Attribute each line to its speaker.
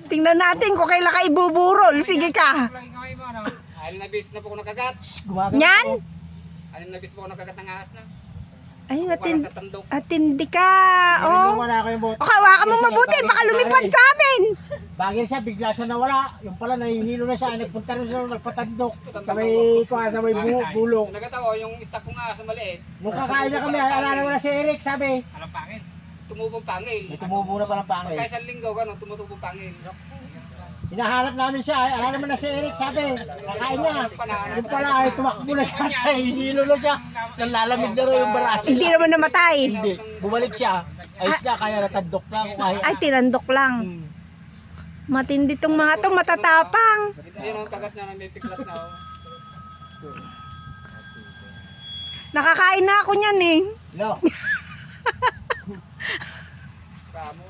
Speaker 1: Tingnan natin kung kailan ka ibuburol. Sige ka.
Speaker 2: Alin na bis na po ako nakagat.
Speaker 1: Yan?
Speaker 2: Alin na bis po ako nakagat ng ahas na.
Speaker 1: Ay,
Speaker 2: Para sa tandok.
Speaker 1: atindi ka. Oh.
Speaker 3: Wala ko yung bote.
Speaker 1: Okay, hawakan mo mabuti. Baka lumipad sa amin.
Speaker 3: Bagay siya, bigla siya nawala. Yung pala, nahihilo na siya. Nagpunta rin siya, nagpatandok. Sa may bulong.
Speaker 2: Nagat ako, yung stock kong ahas na maliit.
Speaker 3: Nung kakain na kami, alala mo na si Eric, sabi.
Speaker 2: Alam pangil. Tumubong pangil.
Speaker 3: May tumubo na palang pangil.
Speaker 2: Pagka isang linggo, gano'n, tumutubong pangil.
Speaker 3: Hinahanap namin siya, alala mo na si Eric, sabi. Kakain na. Yung pala, ay tumakbo na siya. Nahihilo na siya. Nalalamig na rin yung baraso
Speaker 1: Hindi
Speaker 3: niya.
Speaker 1: naman namatay.
Speaker 3: Hindi. Bumalik siya. Ayos na, kaya natandok na ako.
Speaker 1: Ay, tinandok lang. Matindi tong mga to, matatapang.
Speaker 2: Ayun ang kagat niya na may piklat na. Oh.
Speaker 1: Nakakain na ako niyan eh.
Speaker 3: No.
Speaker 2: Kamo.